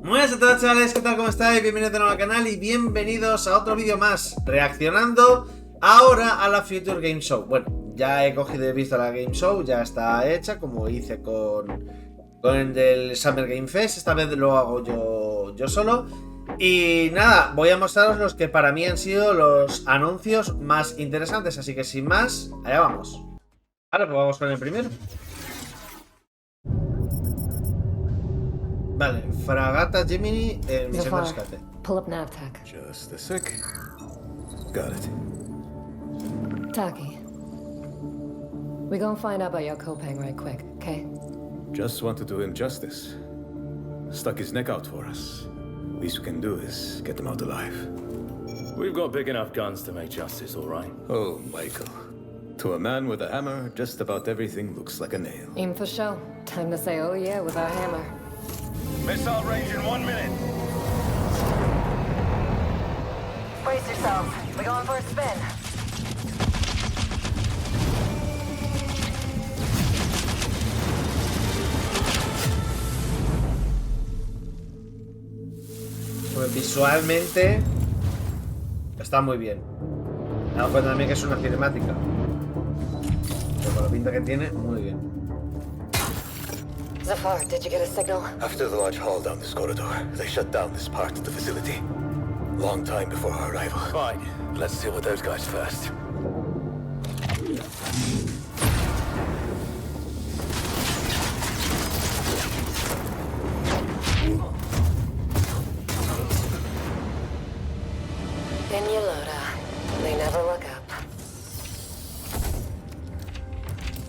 Muy buenas a todos, chavales, ¿qué tal? ¿Cómo estáis? Bienvenidos de nuevo al canal y bienvenidos a otro vídeo más, reaccionando ahora a la Future Game Show. Bueno, ya he cogido y he visto la Game Show, ya está hecha, como hice con el del Summer Game Fest. Esta vez lo hago yo solo. Y nada, voy a mostraros los que para mí han sido los anuncios más interesantes, así que sin más, allá vamos. Vale, pues vamos con el primero. Vale, Fragata Gemini, misión de rescate. Pull up Navtech. Just a sec. Got it. Taki. We gonna find out about your Kopang right quick, okay? Just want to do him justice. Stuck his neck out for us. Least we can do is get him out alive. We've got big enough guns to make justice, all right? Oh, Michael. To a man with a hammer, just about everything looks like a nail. Aim for show. Time to say oh yeah with our hammer. Missile range in 1 minute. Brace yourselves. We're going for a spin. Pues visualmente está muy bien. Me he dado cuenta también que es una cinemática. Pero con la pinta que tiene, muy bien. Zafar, did you get a signal? After the large haul down this corridor, they shut down this part of the facility. Long time before our arrival. Fine. Let's deal with those guys first. They never look up.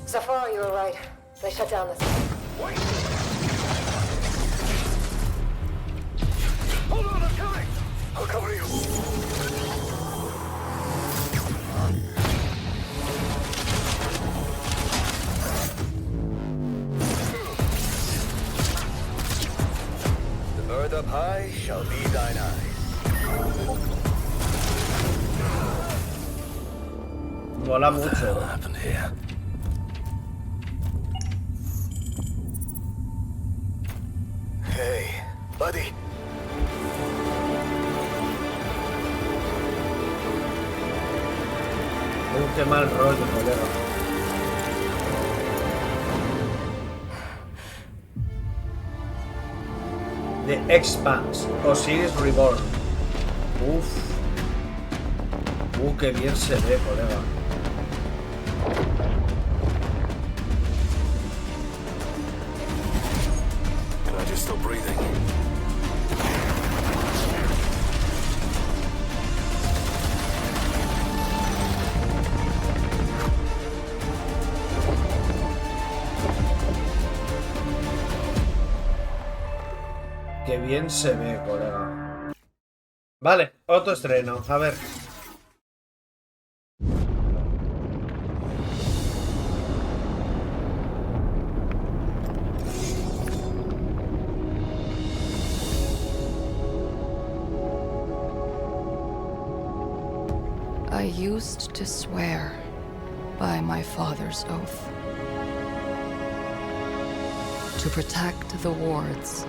Zafar, you were right. They shut down this. Wait! Hold on, I'm coming! I'll cover you. The bird up high shall be thine eyes. Mola What the mucho. hell happened here? Hey, buddy. Qué mal rollo, colega. The Expanse, Osiris Reborn. Qué bien se ve, colega. Can I just stop breathing? Qué bien se ve, colega. Vale, otro estreno. A ver. I used to swear by my father's oath to protect the wards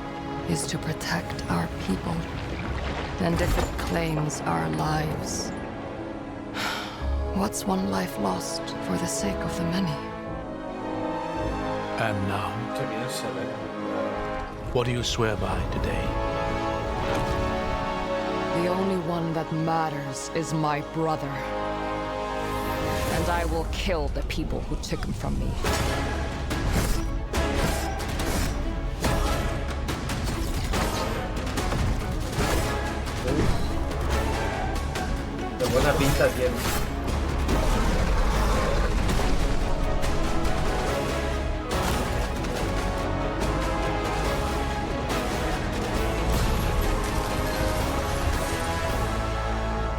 is to protect our people, and if it claims our lives, what's one life lost for the sake of the many? And now, Qué bien se ve. what do you swear by today? The only one that matters is my brother, and I will kill the people who took him from me. Qué buena pinta tiene.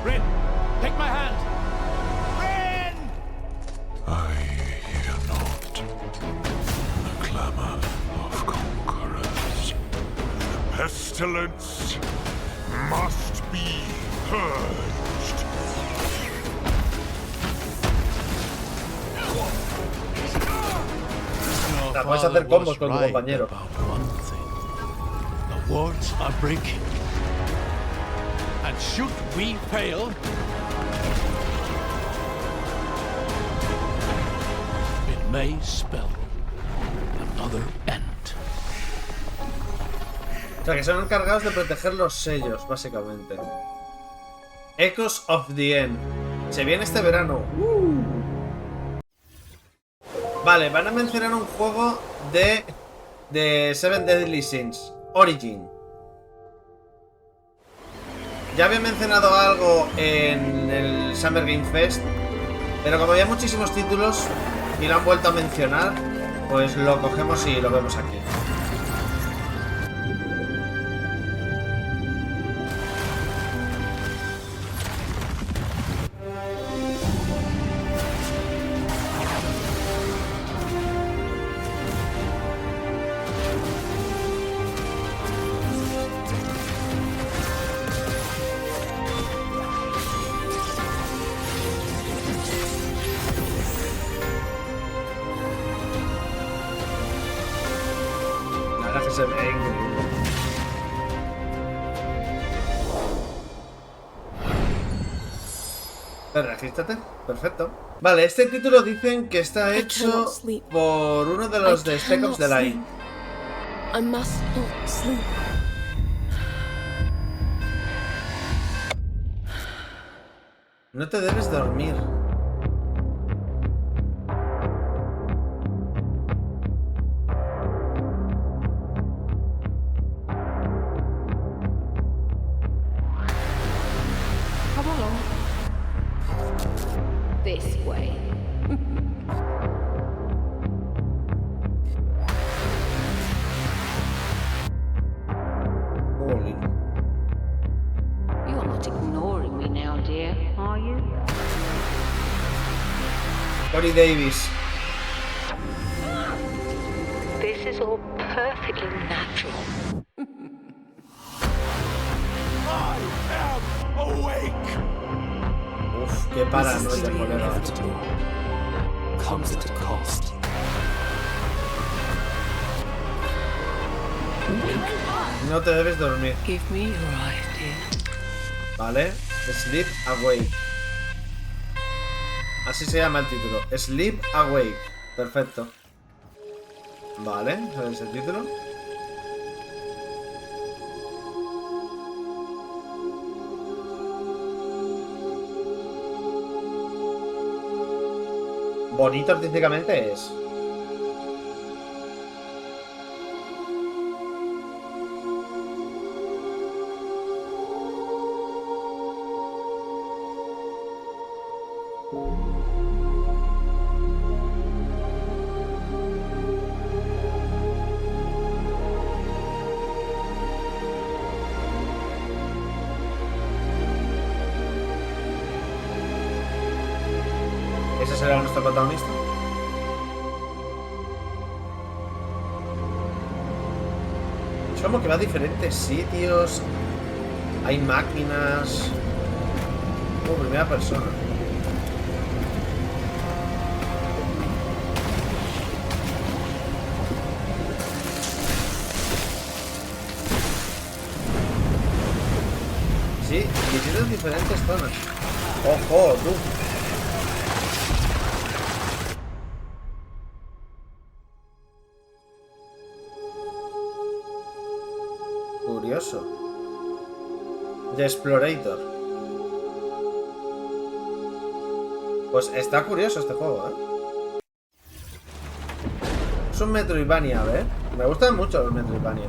Rin, take my hand! Rin! I hear not the clamor of conquerors. The pestilence must be purged. Puedes hacer combos con tu compañero. wards are breaking. And should we fail, it may spell another end. O sea, que son encargados de proteger los sellos, básicamente. Echoes of the End. Se viene este verano. Vale, van a mencionar un juego de Seven Deadly Sins, Origin. Ya había mencionado algo en el Summer Game Fest, pero como había muchísimos títulos y lo han vuelto a mencionar, pues lo cogemos y lo vemos aquí. Se ve increíble. Regístrate, perfecto. Vale, este título dicen que está hecho por uno de los de Spec Ops The Line. I must not sleep. No te debes dormir. This way. Holy. You're not ignoring me now, dear, are you? Cory Davis. This is all perfectly natural. I am awake! Uf, qué paranoia, colega. Comes at a cost. No te debes dormir. Give me your idea. Vale, Sleep Awake. Así se llama el título, Sleep Awake. Perfecto. Vale, ese es el título. Bonito artísticamente es. ¿Ese será nuestro protagonista? Es como que va a diferentes sitios. Hay máquinas. Como primera persona. Sí, visitas diferentes zonas. ¡Ojo, tú! Curioso. The Explorator. Pues está curioso este juego, ¿eh? Es un Metroidvania, a ver. Me gustan mucho los Metroidvania.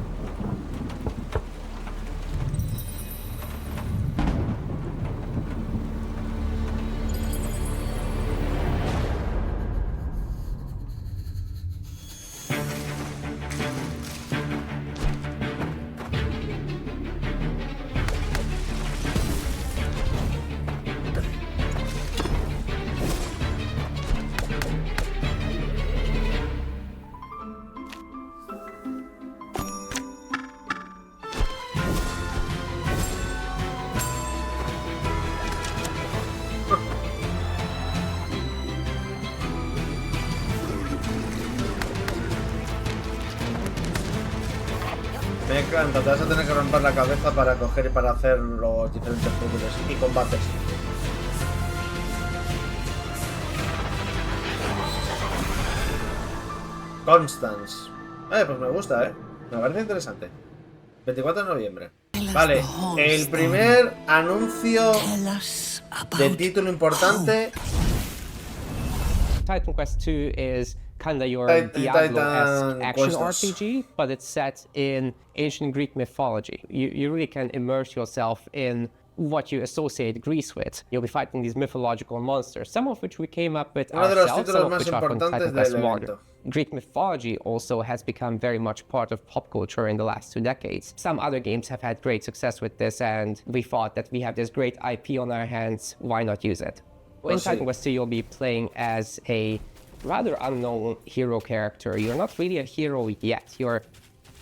Me encanta, te vas a tener que romper la cabeza para coger y para hacer los diferentes puzzles y combates. Constance. Pues me gusta, me parece interesante. 24 de noviembre. Vale, el primer anuncio de título importante. Titan Quest 2 is kind of your Diablo-esque action RPG, but it's set in ancient Greek mythology. You really can immerse yourself in what you associate Greece with. You'll be fighting these mythological monsters, some of which we came up with ourselves, some of which are from Titan Quest 1. Greek mythology also has become very much part of pop culture in the last 2 decades. Some other games have had great success with this, and we thought that we have this great IP on our hands, why not use it? In Titan Quest 2, you'll be playing as a rather unknown hero character. You're not really a hero yet. You're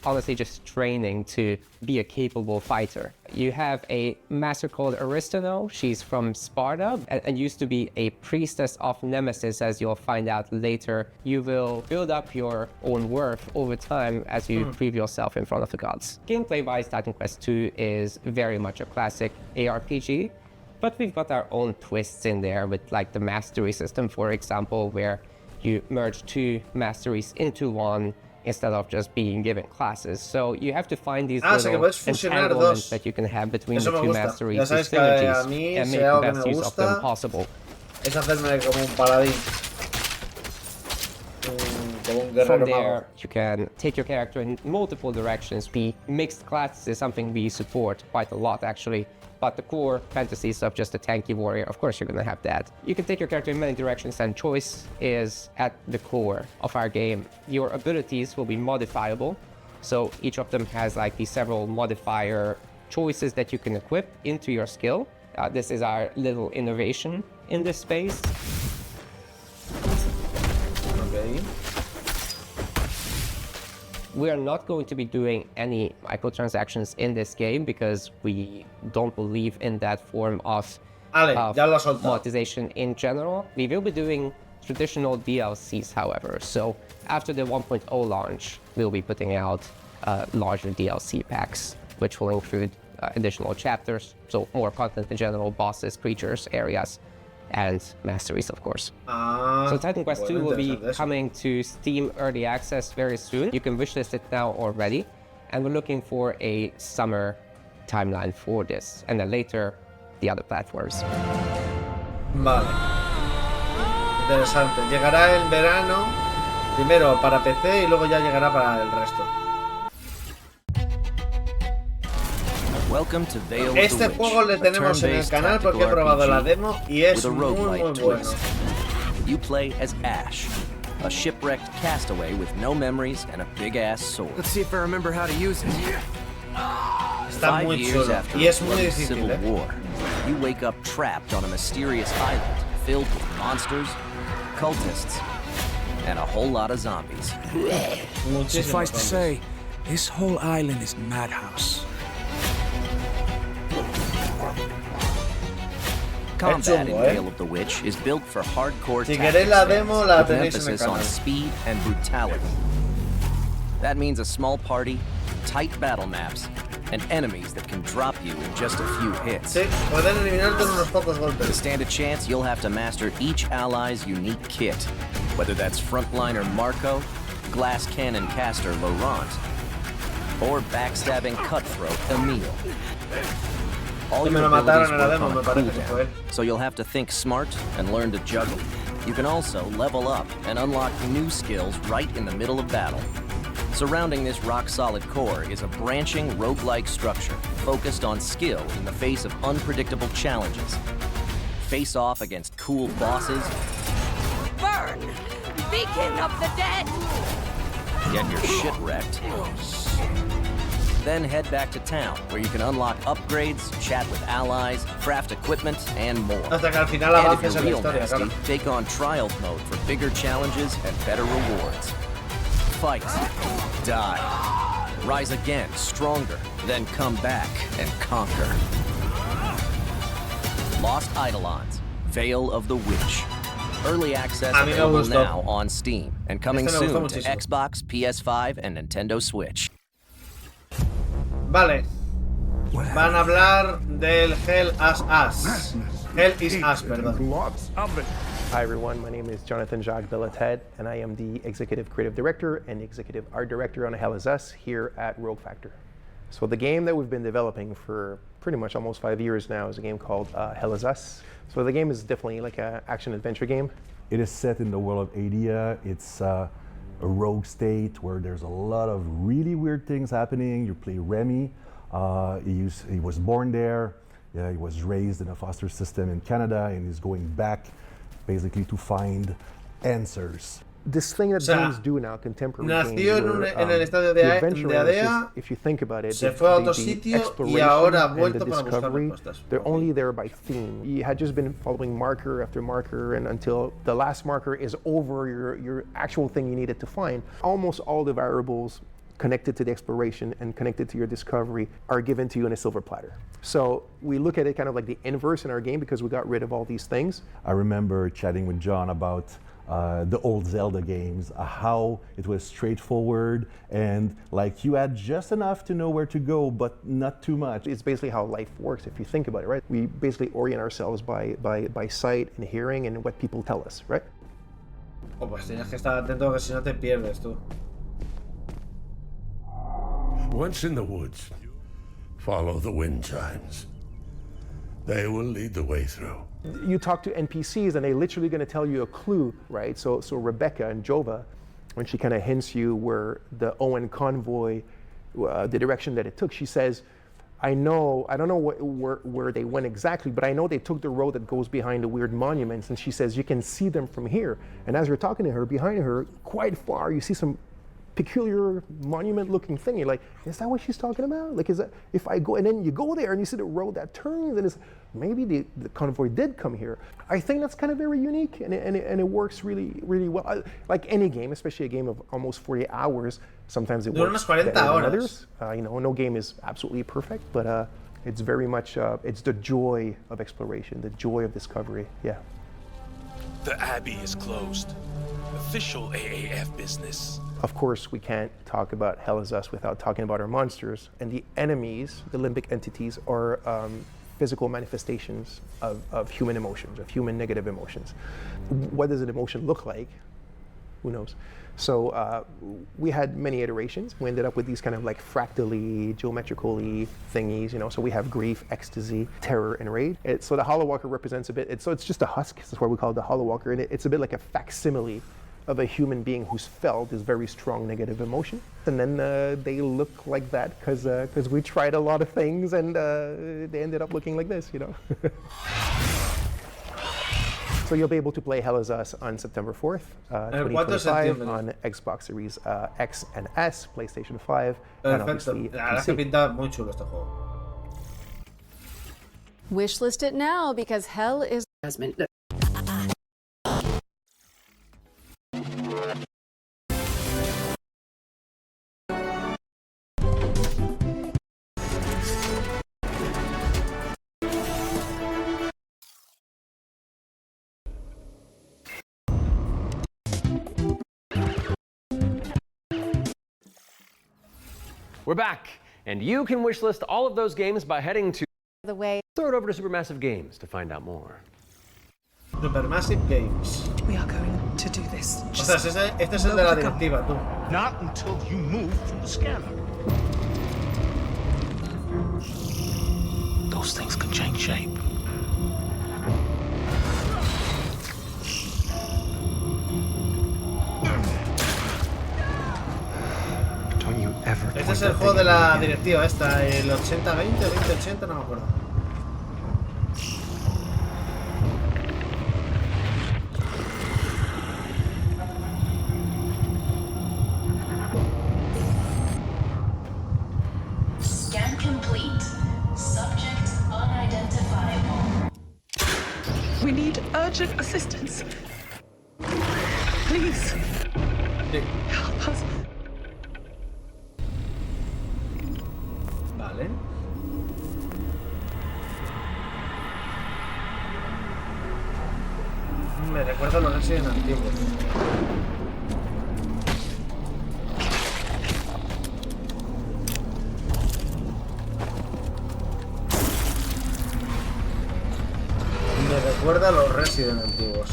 honestly just training to be a capable fighter. You have a master called Aristano. She's from Sparta and used to be a priestess of Nemesis, as you'll find out later. You will build up your own worth over time as you prove yourself in front of the gods. Gameplay-wise, Titan Quest 2 is very much a classic ARPG, but we've got our own twists in there with like the mastery system, for example, where you merge 2 masteries into one instead of just being given classes. So you have to find these little entanglements that you can have between the 2 masteries, these synergies, and make the best use of them possible. Es hacerme como un paladín. From there, you can take your character in multiple directions. The mixed classes is something we support quite a lot, actually. But the core fantasy stuff, just a tanky warrior, of course you're gonna have that. You can take your character in many directions, and choice is at the core of our game. Your abilities will be modifiable, so each of them has like these several modifier choices that you can equip into your skill. This is our little innovation in this space. Okay. We are not going to be doing any microtransactions in this game because we don't believe in that form of monetization in general. We will be doing traditional DLCs, however. So after the 1.0 launch, we'll be putting out larger DLC packs, which will include additional chapters, so more content in general, bosses, creatures, areas, and masteries, of course. So Titan Quest 2 will be coming to Steam Early Access very soon. You can wishlist it now already, and we're looking for a summer timeline for this, and then later the other platforms. Vale. Interesante. Llegará en verano, primero para PC y luego ya llegará para el resto. Este juego le tenemos en el canal porque he probado la demo y es muy bueno. You play as Ash, a shipwrecked castaway with no memories and a big-ass sword. Let's see if I remember how to use it. Está muy chulo y es muy difícil, You wake up trapped on a mysterious island filled with monsters, cultists, and a whole lot of zombies. Suffice to say, this whole island is madhouse. Combat in Gale of the Witch is built for hardcore tactics with an emphasis on speed and brutality. That means a small party, tight battle maps, and enemies that can drop you in just a few hits. To stand a chance, you'll have to master each ally's unique kit, whether that's frontliner Marco, glass cannon caster Laurent, or backstabbing cutthroat Emile. All your abilities work on a cooldown, so you'll have to think smart and learn to juggle. You can also level up and unlock new skills right in the middle of battle. Surrounding this rock-solid core is a branching roguelike structure focused on skill in the face of unpredictable challenges. Face off against cool bosses. Burn! Beacon of the dead! Get your shit wrecked. Then head back to town, where you can unlock upgrades, chat with allies, craft equipment, and more. And if you're real nasty, take on trials mode for bigger challenges and better rewards. Fight, die, rise again, stronger, then come back and conquer. Lost Eidolons, Veil of the Witch. Early access available now on Steam, and coming soon to Xbox, PS5, and Nintendo Switch. Vale. Van a hablar del Hell as Us. Hell is Us, perdón. Hi everyone, my name is Jonathan Jacques Belated, and I am the Executive Creative Director and Executive Art Director on Hell is Us here at Rogue Factor. So the game that we've been developing for pretty much almost 5 years now is a game called Hell is Us. So the game is definitely like an action-adventure game. It is set in the world of Adia. It's a rogue state where there's a lot of really weird things happening. You play Remy. He was born there. Yeah, he was raised in a foster system in Canada, and he's going back basically to find answers. This thing that games do now, contemporary nació games, en el estadio de ADEA, if you think about it, se fue a otro sitio y ahora ha vuelto para buscar respuestas. They're only there by theme. You had just been following marker after marker, and until the last marker is over your actual thing you needed to find. Almost all the variables connected to the exploration and connected to your discovery are given to you in a silver platter. So we look at it kind of like the inverse in our game because we got rid of all these things. I remember chatting with John about the old Zelda games, how it was straightforward and like you had just enough to know where to go, but not too much. It's basically how life works if you think about it, right? We basically orient ourselves by sight and hearing and what people tell us, right? Oh, pues tienes que estar atento que si no te pierdes tú. Once in the woods, follow the wind chimes. They will lead the way through. You talk to NPCs and they're literally going to tell you a clue, right? So Rebecca and Jova, when she kind of hints you where the Owen convoy, the direction that it took, she says, I don't know where they went exactly, but I know they took the road that goes behind the weird monuments. And she says, you can see them from here. And as you're talking to her, behind her, quite far, you see some peculiar monument-looking thing. You're like, is that what she's talking about? Like, is that if I go and then you go there and you see the road that turns and it's maybe the convoy did come here. I think that's kind of very unique and it works really well. Like any game, especially a game of almost 40 hours, sometimes it works better than others. No game is absolutely perfect, but it's very much it's the joy of exploration, the joy of discovery. Yeah. The Abbey is closed. Official AAF business. Of course, we can't talk about Hell is Us without talking about our monsters. And the enemies, the limbic entities, are physical manifestations of human emotions, of human negative emotions. What does an emotion look like? Who knows? So we had many iterations. We ended up with these kind of like fractally, geometrically thingies, So we have grief, ecstasy, terror, and rage. So the Hollow Walker represents a bit, it's just a husk. That's why we call it the Hollow Walker. And it's a bit like a facsimile of a human being who's felt this very strong negative emotion. And then they look like that because we tried a lot of things and they ended up looking like this, So you'll be able to play Hell is Us on September 4th, 2025 on Xbox Series X and S, PlayStation 5, and obviously PC. Wishlist it now because Hell is... We're back, and you can wishlist all of those games by heading to the way. Throw it over to Supermassive Games to find out more. Supermassive Games. We are going to do this. O sea, este es el de la directiva, tú. Not until you move from the scanner. Those things can change shape. Este es el juego de la directiva esta, el 80-20 o 20-80, no me acuerdo. Scan complete. Subject unidentifiable. We need urgent assistance. Please. Help us. Vale. Me recuerda a los Resident antiguos. recuerda a los Resident antiguos.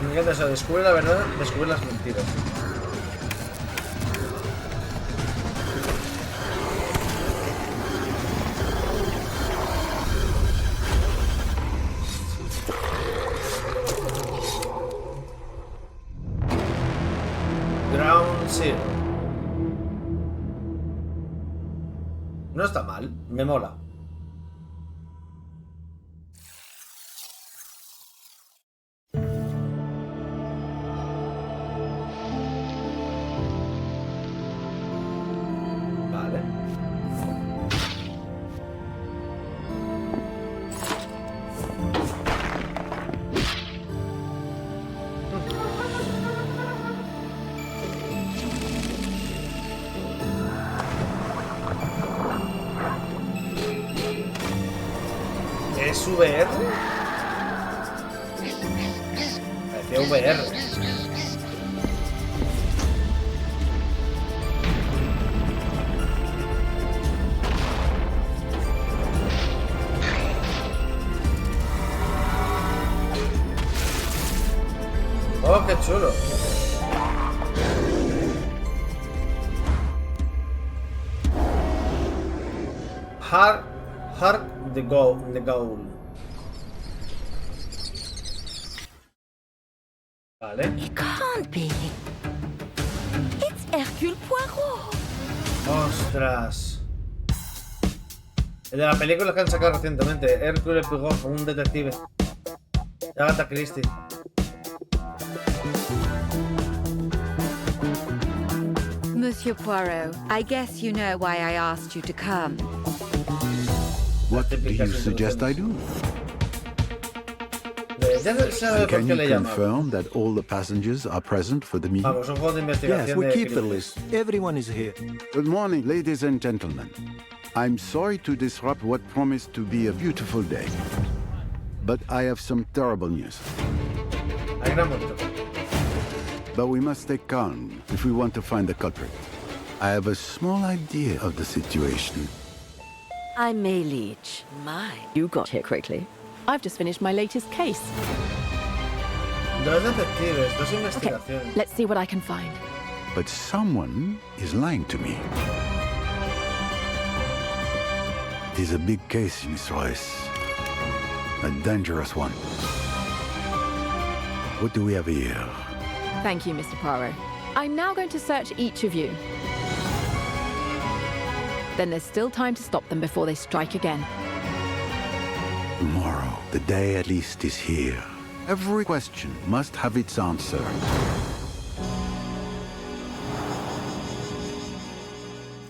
Me encanta eso, descubre la verdad, descubre las mentiras. No está mal, me mola. Vale. ¿Es VR? Parecía VR. Oh, qué chulo. Hark the goal. Vale. It can't be. It's Hercule Poirot. Ostras. El de las películas que han sacado recientemente. Hercule Poirot, un detective. Agatha Christie. Monsieur Poirot, I guess you know why I asked you to come. What do you suggest I do? Can you confirm that all the passengers are present for the meeting? Yes, we keep the list. Everyone is here. Good morning, ladies and gentlemen. I'm sorry to disrupt what promised to be a beautiful day, but I have some terrible news. But we must stay calm if we want to find the culprit. I have a small idea of the situation. I'm May Leach. My, you got here quickly. I've just finished my latest case. Dos detectives, dos investigaciones. Okay, let's see what I can find. But someone is lying to me. It is a big case, Miss Royce. A dangerous one. What do we have here? Thank you, Mr. Poirot. I'm now going to search each of you. Then there's still time to stop them before they strike again. Tomorrow, the day at least is here. Every question must have its answer.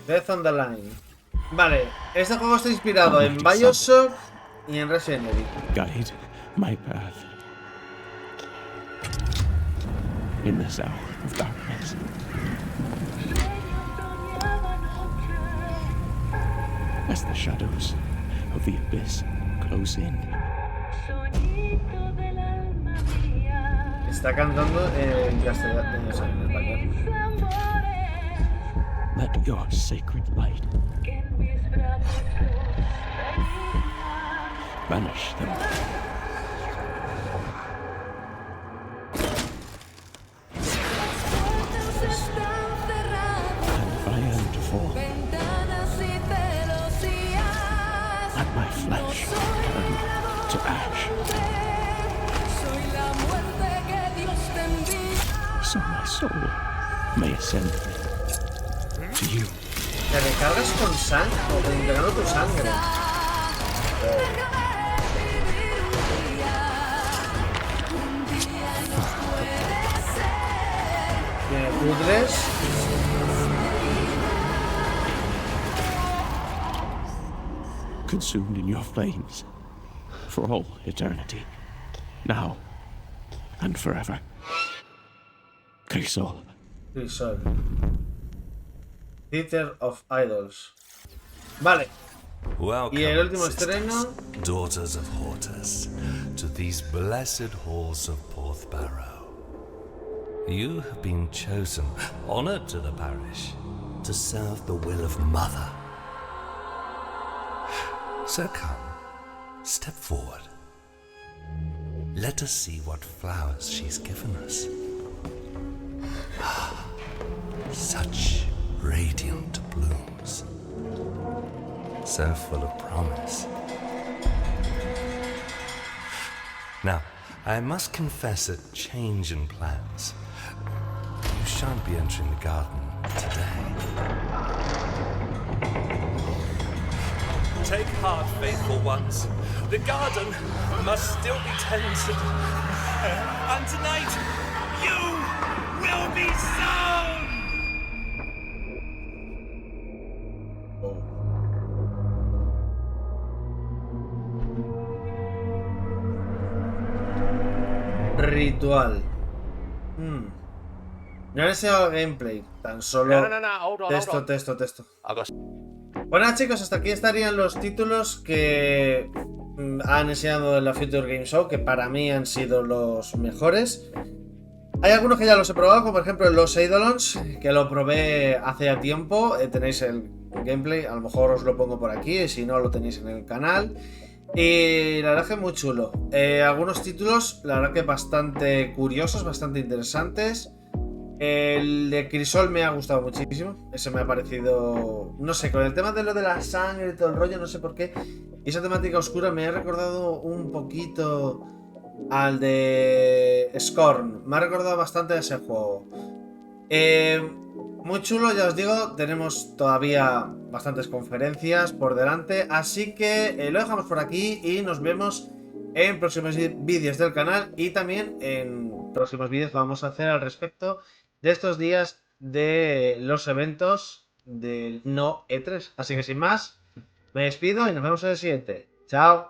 Death on the Line. Vale, este juego está inspirado en BioShock y en Resident Evil. Guide my path in this hour of darkness. As the shadows of the abyss close in. Está cantando en castellano, o sea, en español. Let your sacred light banish them. And if I am to fall, let my flesh turn to ash, so my soul may ascend to you. ¿Te recargas con sangre o te entregando tu sangre? Tiene pudres. Consumed in your flames for all eternity, now and forever. Crisol. Crisol. Theater of Idols. Vale. Y el último estreno, daughters of Hortus, to these blessed halls of Porthbarrow. You have been chosen, honored to the parish, to serve the will of Mother. So come, step forward. Let us see what flowers she's given us. Such radiant blooms, so full of promise. Now, I must confess a change in plans. You shan't be entering the garden today. Take heart, faithful ones. The garden must still be tended. And tonight, you will be sown! Ritual. No he enseñado el gameplay, tan solo texto. Bueno chicos, hasta aquí estarían los títulos que han enseñado en la Future Game Show, que para mí han sido los mejores. Hay algunos que ya los he probado, como por ejemplo los Eidolons, que lo probé hace ya tiempo. Tenéis el gameplay, a lo mejor os lo pongo por aquí, y si no lo tenéis en el canal. Y la verdad que muy chulo. Algunos títulos, la verdad que bastante curiosos, bastante interesantes. El de Eriksholm me ha gustado muchísimo. Ese me ha parecido... No sé, con el tema de lo de la sangre y todo el rollo, no sé por qué. Y esa temática oscura me ha recordado un poquito al de Scorn. Me ha recordado bastante a ese juego. Muy chulo, ya os digo. Tenemos todavía bastantes conferencias por delante. Así que lo dejamos por aquí y nos vemos en próximos vídeos del canal. Y también en próximos vídeos vamos a hacer al respecto de estos días de los eventos del no E3. Así que sin más, me despido y nos vemos en el siguiente. Chao.